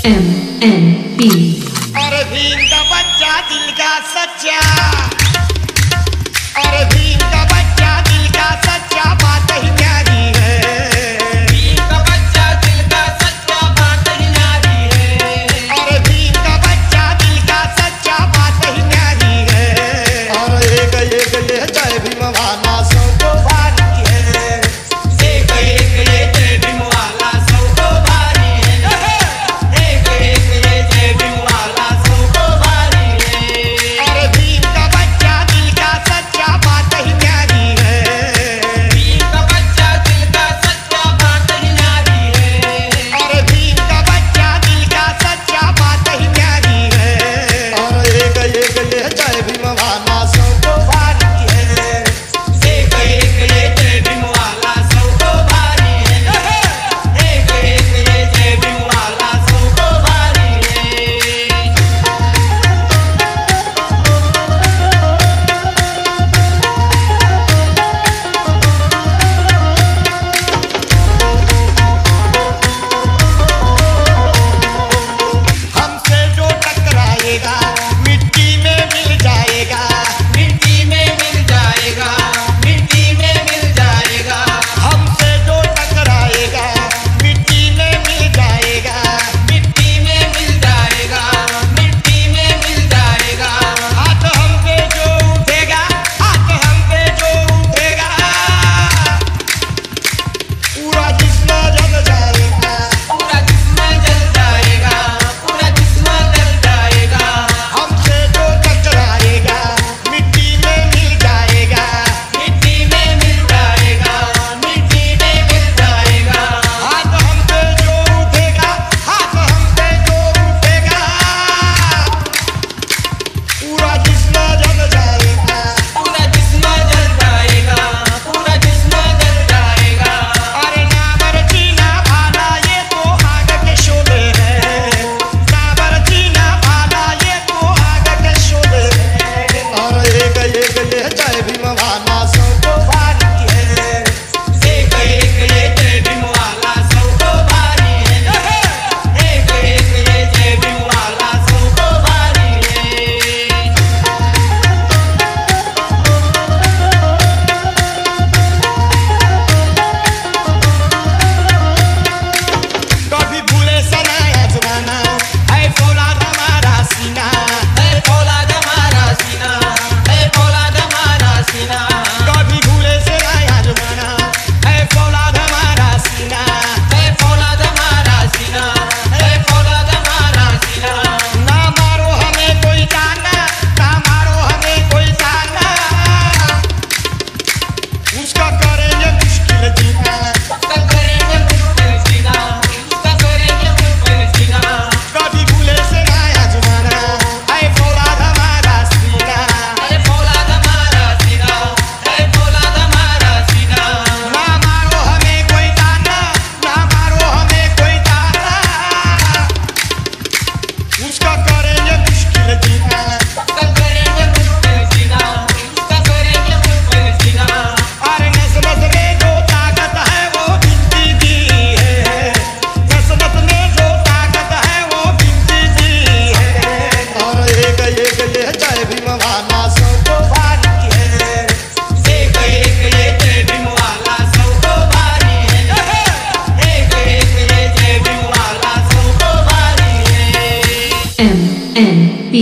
MNB। और भीम का बच्चा दिल का सच्चा, और भीम का बच्चा दिल का सच्चा, बात ही न्यारी है। भीम का बच्चा दिल का सच्चा, बात ही न्यारी है। और भीम का बच्चा दिल का सच्चा, बात ही न्यारी है। और एक एक ये जय भीम वाला सौ को भारी है। एक एक ये जय भीम वाला सौ को भारी है। एक एक ये जय भीम वाला सौ को भारी है। और भीम का बच्चा दिल का सच्चा, बात ही न्यारी है। भीम का बच्चा दिल का सच्चा, बात ही न्यारी है। और भीम का बच्चा दिल का सच्चा, बात ही न्यारी है। और एक एक ये जय भीम वाला सौ को भारी है। एक एक ये जय भीम वाला सौ को भारी है। एक एक ये जय भीम वाला सौ को भारी है। हमसे जो टकराएगा मिट्टी में मिल जाएगा। मिट्टी में मिल जाएगा, मिट्टी में मिल जाएगा। हमसे जो टकराएगा मिट्टी में मिल जाएगा। मिट्टी में मिल जाएगा, मिट्टी में मिल जाएगा। हाथ हम पे जो उठेगा, हाथ हम पे जो उठेगा, पूरा जिस्म जल जाएगा। पूरा जिस्म जल जाएगा, पूरा जिस्म जल जाएगा। हमसे जो टकराएगा मिट्टी में मिल जाएगा। मिट्टी में मिल जाएगा, मिट्टी में मिल जाएगा। हाथ हम पे जो उठेगा, हाथ हम पे जो उठेगा, पूरा जिस्म जल जाएगा। पूरा जिस्म जल जाएगा, पूरा जिस्म जल जाएगा। अरे नाबर चीना भाला ये तो आग के शोले हैं। नाबर चीना भाला ये तो आग के शोले हैं। और एक एक ये जय भीम वाला सौ को भारी है। एक एक ये जय भीम वाला सौ को भारी है। एक एक ये जय भीम वाला सौ को भारी है। कभी भूले सनाया जमाना, है फौलाद हमारा सीना। है फौलाद हमारा सीना, है फौलाद हमारा सीना। कभी भूले सनाया जमाना, है फौलाद हमारा सीना। है फौलाद हमारा सीना, है फौलाद हमारा सीना। ना मारो हमें कोई ताना, ना मारो हमें कोई ताना, उसका करेंगे मुश्किल जीना। उसका करेंगे मुश्किल जीना, उसका करेंगे मुश्किल जीना। कभी भूले सनाया जमाना, है फौलाद हमारा सीना। है फौलाद हमारा सीना, है फौलाद हमारा सीना। ना मारो हमें कोई ताना, ना मारो हमें कोई ताना, उसका करेंगे मुश्किल जीना। उसका करेंगे मुश्किल जीना, उसका करेंगे मुश्किल जीना। अरे नस नस में जो ताकत है वो बिनती दी है। नस नस में जो ताकत है वो बिनती दी है। और एक एक ये जय भीम वाला सौ को भारी है। एक एक ये जय भीम वाला सौ को भारी है। एक एक ये जय भीम वाला सौ को भारी है। MNB।